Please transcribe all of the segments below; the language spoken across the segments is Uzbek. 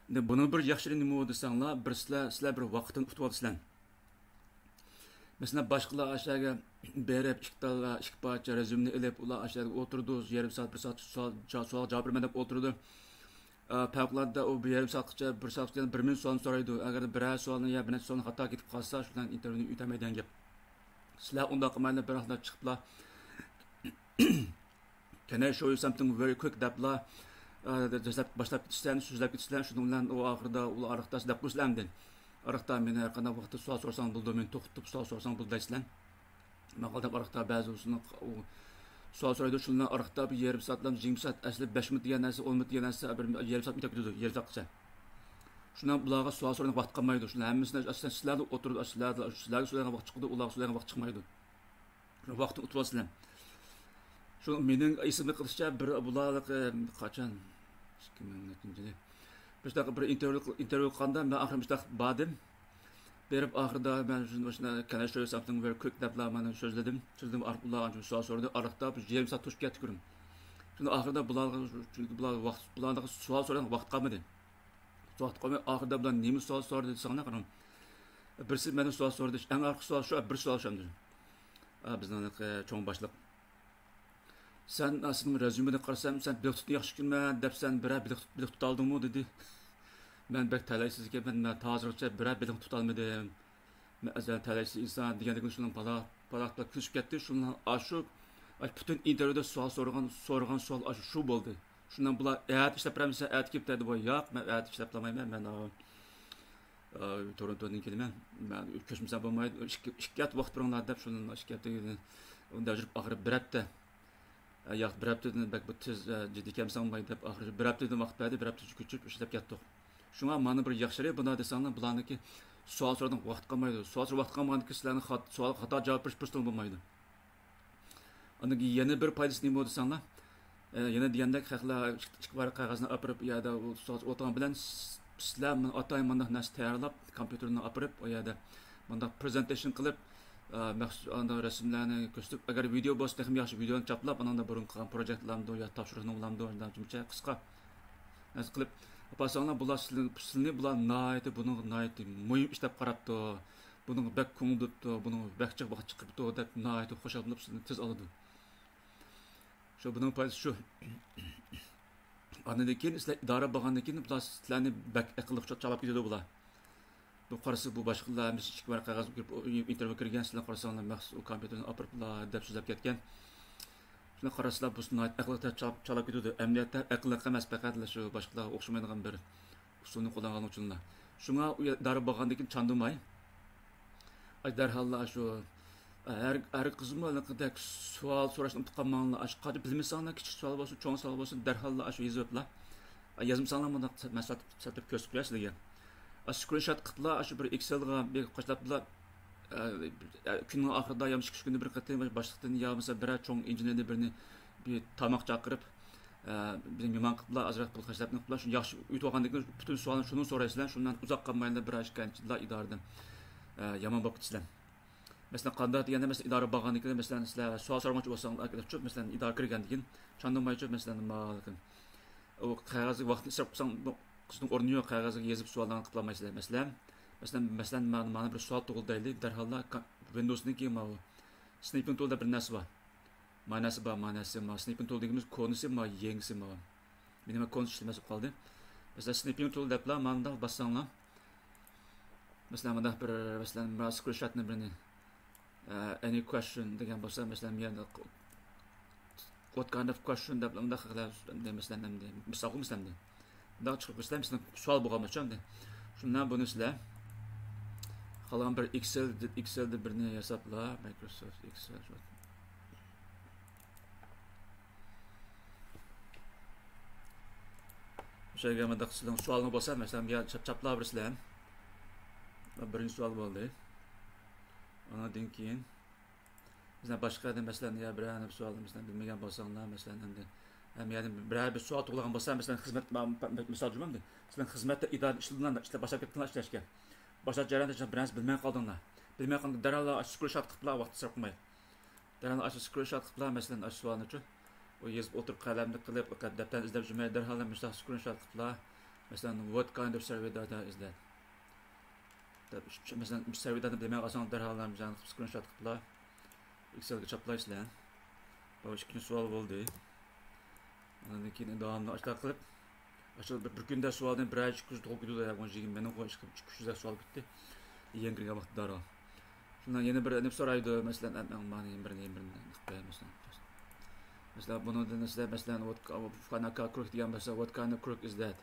Bunun bir yaxşı nima desanglar, sizlar bir vaqtini tutib olasizlar. Mesela başkalar aşağıya berip iki parça rezümünü elip ular aşağıya oturdu, yarım saat, bir saat sual cevap vermeden oturdu. Fevkalade o bir yarım saatçe, bir saatçe bir minut soğan soraydı. Eğer birer soğanı ya bir soğan hata gidip kalsa, şuradan interview'ni ütemeyden gep. Sizler onda kımayla bir hafta çıkıpla. Can I show you something very quick depla? Başlap gitişlerini, süzlep gitişlerini, şununla o ahırda, o arıqda sizler kuslamdın. Arıqda meni her qanday vaqtda sual sorsan buldu, men to'xtatib sual sorsan buldu deysizlar. Men qaldab arıqda ba'zi usuni sual so'raydi, shundan arıqda bir yarım saatdan 20 saat, asli 5 minut degan narsa, 10 minut degan narsa, bir yarım saat bitib ketadi, yarım saatgacha. Shundan bularga sual so'raydigan vaqt qolmaydi. Shundan hammasini aslan sizlar o'tirib, sizlarga so'raydigan vaqt chiqadi, ularga so'raydigan vaqt chiqmaydi. Vaqtni o'tib olasizlar. Şu mening esimni qilishcha bir bularga qachon 2000-yili bir interview qilganda men oxirida bordim. Berib oxirida men shuna can I show you something very quick deb meni so'zladim. Ular ancha savol so'radi. Ariqda bir yarım saat to'shib ketdi kurim. Shunda oxirida bularga savol so'ragan vaqt qolmadi. Vaqt qolmay oxirida bular nima savol so'radi desanglar qaram. Birisi meni savol so'radi. Eng orqa savol shu, bir savol shamdi. Bizning cho'ng boshliq sen aslında rezümeni qarasam, sen bilik tutun yaxshi kunman deb sen bilik tuta oldingmi dedi. Men bek talaysiz ekan, men hozircha bilik tuta olmadim. Men azal talaysiz inson degandek shundan palaqla kushib ketdi. Shundan ashu butun intervyuda savol so'ragan savol shu bo'ldi. Shundan bular ayat ishlab beramiz, ayat kelib dedi. Yo'q, men ayat ishlab olmayman. Men Torontodan kelman. Men ko'chmasam bo'lmaydi. Ikki vaqt biringlar deb shundan ishkatdi. Unda jirib oxirib bir hafta ya bir haftadan bak bu tez ciddi kamsan olmaydi deb oxiri bir haftadan vaqt berdi, bir hafta ko'chib ishlab ketdik. Shunga mana bir yaxshiroq buni desanglar, bularniki savol so'radan vaqt qolmaydi. Savol vaqt qolmaganda sizlarning savol xato javob berish fursati bo'lmaydi. Aniga yana bir foydasi nima desanglar, yana degandek xalqlar ikki varaq qog'ozni opirib, u yerda o'tirgan bilan sizlar men atay mana narsa tayyorlab, kompyuterni opirib, u yerda mana presentation qilib anda resimlarni ko'rsatib, agar video bo'lsa ham yaxshi videoni chaplab, ananda burun qilgan proyektlarni yo topshiriqni ulamdi, undan jimcha qisqa narsa qilib, apasanglar bular sizlarni bular nayt, buni nayt muhim ishlab qarabdi, buni bak ko'ngildi, buni bakcha vaqt chiqibdi deb nayt xushal bo'lib sizni tez oladi. Shu buning foydasi shu. Andan keyin sizlar idora bo'lgandan keyin bular sizlarni bak aqlli chalab ketadi bular. Bu qarası bu başqalar biz ikki var qog'oz intervyu kirgan sizlar qarasanglar maxsus o kompyuterni opiriblar deb so'zlab ketgan. Shuni qarasanglar bu sunat aqlli chalab ketadi. Amniyatda aqlli emas, faqat shu boshqalar o'xshamaydigan bir usulni qo'llangan uchunlar. Shunga darib bo'lgandan keyin chandumay. Darhalla shu her qizimlarga savol so'rashni unutib qolmanglar. Shu qadar bilmasanglar, kichik savol bo'lsin, cho'ng savol bo'lsin, darhalla shu yoziblar. Yozmasanglar bunda mas'uliyat ko'rsatib qo'yasizlar. Screenshot qitla shu bir Excel'ga bir qo'shiliblar. Kunning oxirida ham 2 kunda bir qatim boshliqdan yo bo'lmasa bir cho'ng injenerni birini bir tamoq chaqirib, bizim mehmon qiliblar, azroq pul xarjlab qiliblar. Shuni yaxshi uyt olgandan keyin butun savolni shuni so'raysizlar, shundan uzoq qolmaylar bir ashkanchilar idoradan yomon bo'lib ketishlar. Masalan, qanday deganda masalan idora bo'lgandan keyin masalan sizlar savol so'ramoqchi bo'lsangiz, akademik masalan idora kirgandan keyin chandolmaychi masalan malakam. O qog'ozga vaqtni isrof qilsang qizning o'rni yo'q, qog'ozga yozib savollarni qilolmaysizlar. Masalan, mana bir savol tug'ildaylik, darhalla Windows'niki sniping tool'da bir narsa bor. Ma'nosi bor, sniping tool deganimiz konisi ma yengisi ma. Menima konis ishlamasi qoldi. Masalan, sniping tool deblar, mana bossanglar. Masalan, mana bir masalan screenshotni birini any question degan bo'lsa, masalan, yana what kind of question deb unda qilib masalan misol qilmasam daha çıkıp mesela sual bulamamışım de. Şundan bunu sizler kalan bir Excel'de birini hesapla Microsoft Excel. Şey gelmedi sizden sualını bulsa mesela bir çapla bir sizler. Birinci sual oldu. Ona dinleyin. Mesela başka da mesela ya bir an sual mesela bilmeyen bulsanlar mesela yani bir sual tug'ilgan bo'lsa, masalan, xizmat misol jumamda. Sizlar xizmatda idora ishlardan ishlar boshlab ketdinglar ishlashga. Boshlash jarayonida birinchi bilmay qoldinglar. Bilmay qolgan darhol screenshot qiliblar, vaqt sarf qilmay. Darhol screenshot qiliblar, masalan, sualni-chi. O yozib o'tirib qalamni qilib, daftarni izlab jumay darhol misol screenshot qiliblar. Mesela what kind of survey data is that? Mesela survey data demek aslında derhal bizden screenshot qilib Excel'ga chaplaysizlar. Bu ikkinchi savol bo'ldi. Ondan keyin davomli ashta qilib, ashta bir kunda savoldan bir oy kuz to'g'ri keldi, yani 20 meni qo'yishga 200 savol bitdi. Yangiga vaqt daro. Shundan yana bir deb so'raydi, masalan, mani birini mesela. Mesela bunu mesela what kind of crook degan bo'lsa, what kind of crook is that?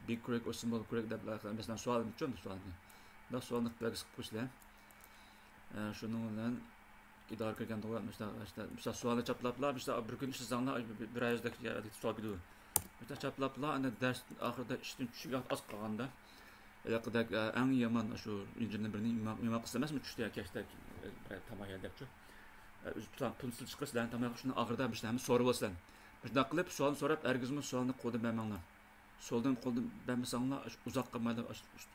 Big crook or small crook deb mesela savol uchun savolni. Da savolni qilib qo'yishlar. Şunun bilan idare qilgan to'g'ri mesela savolni chaplablar, mesela bir kun ishsizlarni bir oyda savol berdi. Mesela chaplablar ana dars oxirida ishdan tushib oz qolganda yaqidek eng yomon shu injinni birini nima qilsa emasmi tushdi kechda tamoyil debchi. Tutan punsil chiqisdan tamoyil shuni oxirida bir ishlarni so'rab olsan. Shunday qilib savolni so'rab ergizmi savolni qo'ldan bermanglar. Soldan qo'ldan bermasanglar uzoq qolmaydi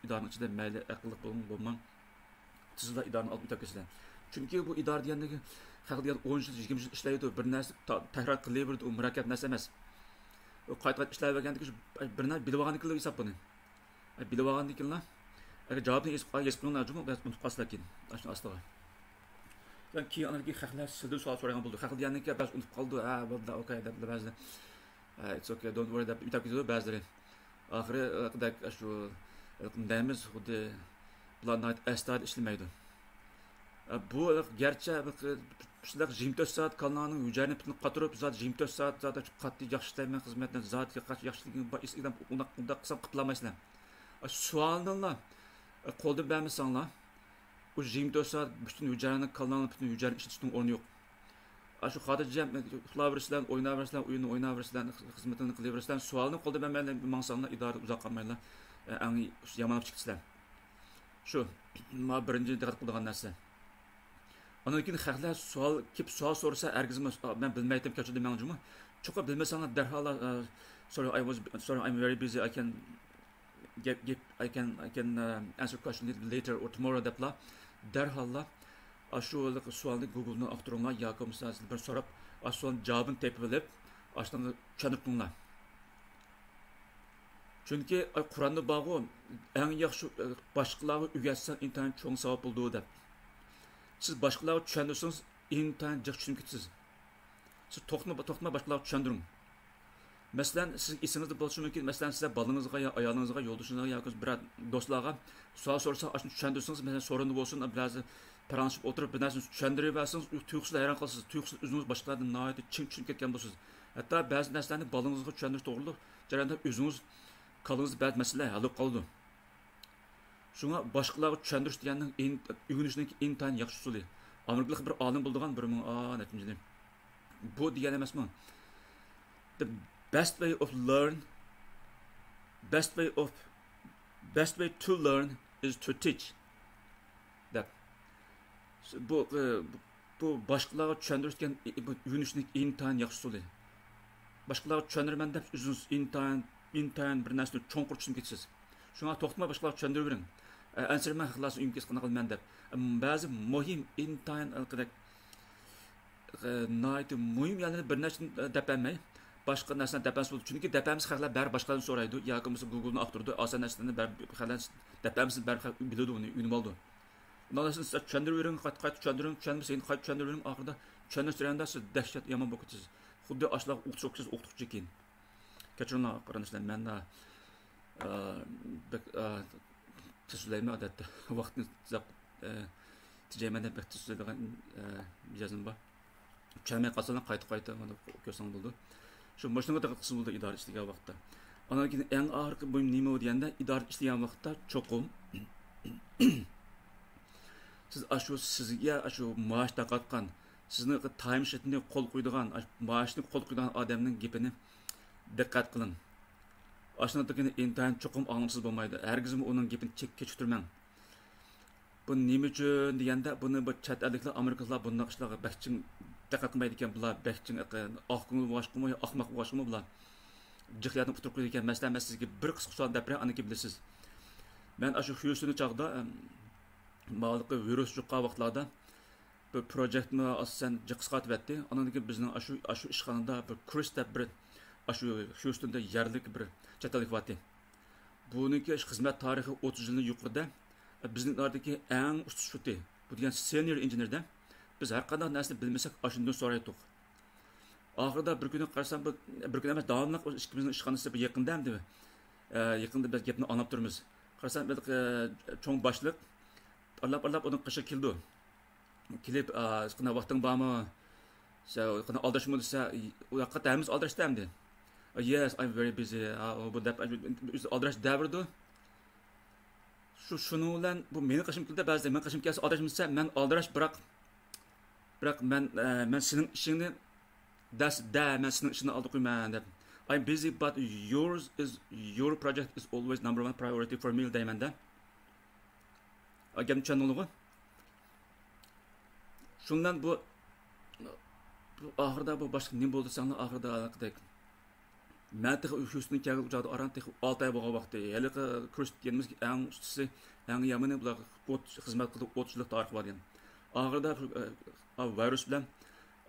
idoraning ichida mayli aqlli bo'lmang. Sizlar idarani olib o'tasiz. Chunki bu idora degandagi haqida 10 yil 20 yil ishlaydi, bir narsa takror qilaveradi, u murakkab narsa emas. O qayta ishlayvergandagi bir narsa bilib olganliklar hisob buni. Bilib olganliklar agar javobni eshitganlar uchun biz unutib qolsak keyin ashuni astiga. Yani keyin anaki haqlar sizdan savol so'ragan bo'ldi. Haq deganiki biz unutib qoldi. Ha, bo'ldi, okay deb ba'zi. It's okay, don't worry deb aytib ketdi ba'zilari. Oxiri qildak shu deymiz, xuddi bularni astar ishlamaydi. Bu gerçi sizlar 24 saat kanalning hujayini bitinib qatirib, zot 24 saat zot qattiq yaxshi ishlayman xizmatni zotga qancha yaxshiligini boisidan unda qilsam qiplamaysizlar. Savollar qo'ldan bermasanglar, bu 24 saat bütün hujayini kanalning bütün hujayini ishlashning o'rni yo'q. Shu xotirjam uxlayversizlar, o'ynayversizlar, o'yinni o'ynayversizlar, xizmatini qilaversizlar. Savolni qo'ldan bermaylar, mansanglar idora uzoq qolmaylar. Eng yomon chiqsizlar. Shu ma birinchi diqqat qiladigan narsa. Ondan keyin xalqlar savol kelib savol so'rasa, ergizmi men bilmaydim kechirdim menjimi? Cho'qib bilmasanglar darhol sorry I'm very busy, I can answer question later or tomorrow debla darhol shu savolni Google'dan aqtiringlar yoki masalan bir so'rab aslan javobini tepib olib ashuni tushuntiringlar. Chunki Qur'onda bog'u eng yaxshi boshqalarga o'rgatsan internet cho'ng savob bo'ldi deb. Siz boshqalarga tushuntirsangiz internet jiq tushunib ketasiz. Siz to'xtma boshqalarga tushuntiring. Masalan, siz esingizda bo'lishi mumkin, masalan, siz bolangizga yo ayolingizga, yo'ldoshingizga yoki bir do'stlarga savol so'rasa, ashuni tushuntirsangiz, masalan, so'rinib bo'lsin, ba'zi paranchib o'tirib bir narsani tushuntirib bersangiz, tuyuqsiz hayron qolasiz. Tuyuqsiz o'zingiz boshqalardan nihoyatda ching tushunib ketgan bo'lasiz. Hatto ba'zi narsalarni bolangizga tushuntirish to'g'riliq jarayonda o'zingiz qalınız bad məsələ hal qaldı. Şuna başqalarga tushundirish deganning o'rganishning intayin yaxshi usuli. Amerikalik bir olim bo'ldigan bir netinchili. Bu degan emasmi? The best way to learn is to teach. Deb. Bu başqalarga tushundirish degan o'rganishning intayin yaxshi usuli. Başqalarga tushundirman deb o'zingiz intayin bir narsani cho'nqur tushunib ketasiz. Shunga to'xtamay boshqalarga tushuntirib bering. Ansirman xillas imkon qilgan deb. Ba'zi muhim intayin qilib nihoyatda muhim yerlarni bir narsani depamay, boshqa narsani depamiz bo'ldi. Chunki depamiz xalqlar bar boshqadan so'raydi, yoki bo'lmasa Google'ni aqtirdi, oson narsani bar xalqlar depamiz bar biladi uni, o'rganib oldi. Narsani tushuntirib bering, qayta tushuntiring, tushunmasa qayta tushuntirib bering, oxirida tushuntirganda siz dahshat yomon bo'lib ketasiz. Xuddi ashlar o'qituvchi keyin. Kaçırma kardeşler, ben de tüsüleyim adette. Vaktini tecrübemden pek tüsüleyden yazım var. Çelmeye kalsadan kayıt görsem buldu. Şu başına da kısım buldu idare işleyen vakti. Ondan ki en ağır bölüm neyme o diyende idare işleyen vakti çokum. Siz sizge maaş da katkan, sizin time sheet'ini kol koyduğun, maaşını kol koyduğun adamın gipini diqqat qilin. Aslında intayin cho'qim anlamsiz bo'lmaydi. Hergizim uning gapini kechirtirmang. Bu nima uchun deganda buni bu chet elliklar, amerikaliklar bunday ishlarga baxching diqqat qilmaydi ekan, bular baxching oqko'ngil boshqami, ahmoq boshqami bular. Jihliyatni o'tirib qo'ydi ekan. Masalan, sizga bir qisqa savol berib, aniki bilasiz. Men shu Houstonda chaqda ma'lumki virus yuqqan vaqtlarda bir proyektni asosan qisqartiribdi. Ondan keyin bizning shu ishxonada bir Chris deb bir Houston'da yerlik bir çatalik vatı. Buniki xizmat tarixi 30 yildan yuqorida. Bizning nordagi eng usta shuti. Bu degan senior injenerdan biz har qanday narsani bilmasak, ashundan so'raydik. Oxirida bir kuni qarasam, bir kun emas, davomli ishimizning ishxonasi bir yaqindamdi. Yaqinda biz gapni anlab turmiz. Qarasam, bir cho'ng boshliq arlab uni qishi keldi. Kelib, qana vaqting bormi? Qana aldashmi desa, u yoqqa tamiz aldashdamdi. Yes, I'm very busy. Bu deb aldash davrdi. Şunu bilan bu meni qishim keldi, ba'zida men qishim kelsa aldashmasa, men aldirash biroq men sening ishingni men sening ishingni oldi qo'yman deb. I'm busy, but your project is always number one priority for me deymanda. Agam channoligi. Shundan bu oxirida bu boshqa nima bo'ldi sanga oxirida alaqadek. Men texi Houston kelib uçaqda aran texi 6 ay bo'lgan vaqtda, hali ko'rsatganimiz eng ustisi, eng yomoni bular xizmat qilib 30 yillik tarix bor ekan. Oxirida virus bilan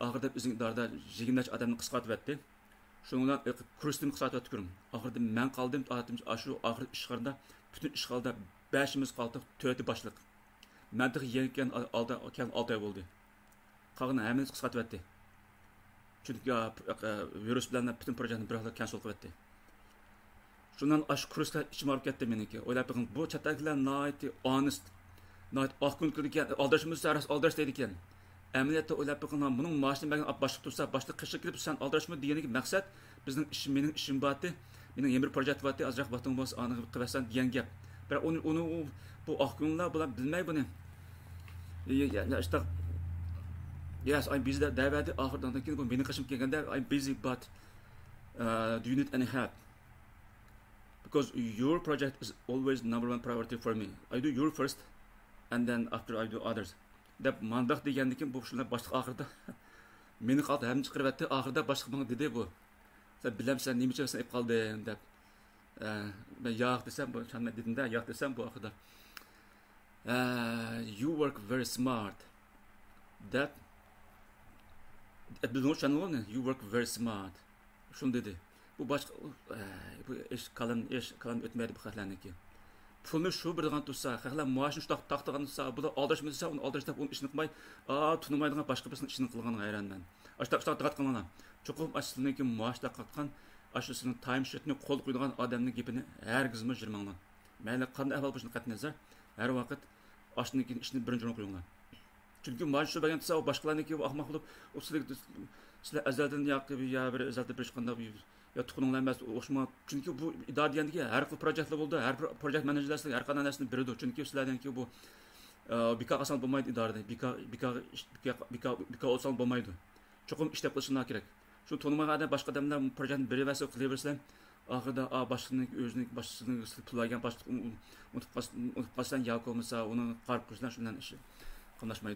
oxirida bizning idorada 20 necha odamni qisqartib etdi. Shundan kursni qisqartib etdim. Oxirida men qoldim, shu oxir ishxonada butun ishxonada 5imiz qoldik, 4 boshliq. Men texi yenggan 6 ay bo'ldi. Qolgan hammamiz qisqartib etdi. Çünkü virüs bilan bütün projenin bir hafta cancel qilib etdi. Shundan ash kurslar ichim olib ketdi meniki. O'ylab qo'ydim, bu chatdagilar nihoyatda honest, nihoyat oqkun kirgan, aldirishimiz saras aldirish deydi ekan. Amaliyotda o'ylab qo'ydim, buning maoshini bergan boshliq tursa, boshliq qishi kirib sen aldirishmi deganiki maqsad bizning ishim, mening ishim bordi, mening yana bir projekt bordi, azroq vaqtim bo'lsa aniq qilib degan gap. Biroq uni bu oqkunlar bular bilmay buni. İşte yes, I'm busy. Davadi oxirdan keyin bu meni qishim kelganda I'm busy, but do you need any help? Because your project is always number one priority for me. I do your first, and then after I do others. Deb mandaq degandan keyin bu shular boshliq oxirida meni qaldi ham chiqarib etdi. Oxirida boshliq menga dedi bu. Sen bilamsan nima uchun sen qolding deb. Ben yo'q desam, bu chanma dedimda, yo'q desam bu oxirida. You work very smart. That you work very smart. Şunu dedi. Bu başka bu iş kalan ötmedi bu xatlarniki. Pulni şu bir degan tutsa, xatlar maaşını şu taqtırgan tutsa, bu da aldırışmı desa, onu aldırıştab onun işini qilmay, tunmaydigan başqa birisinin işini qilgan hayranman. Aştaq qatqanana. Çoxum aslındaki maaşda qatqan, aşısının time sheetini qo'l qo'ydigan odamning gapini hargizmi jirmanglar. Mayli qanday ahvol bo'lishini qat'iy nazar, har vaqt aşındaki ishni birinchi o'ringa qo'yinglar. Çünkü maaş şu bagan tutsa, o başqalarniki ahmoq bo'lib, o sizlar azaldan ya bir azalda bir qanday ya tuquninglar emas, o'xshama. Çünkü bu idora degandagi har xil proyektlar bo'ldi, har bir proyekt menejerlar har qanday narsani beradi. Çünkü sizlardanki bu bika qasan bo'lmaydi idorada. Bika olsan bo'lmaydi. Cho'qim ishlab qilishinglar kerak. Shu tanımagan adam başqa odamlar proyektni beraversa, qilaversalar, oxirida boshqaning o'zining boshqasining pul olgan boshqa unutib qolsan yoki bo'lmasa uni qarib qo'yishlar shundan ishi qamlashmaydi.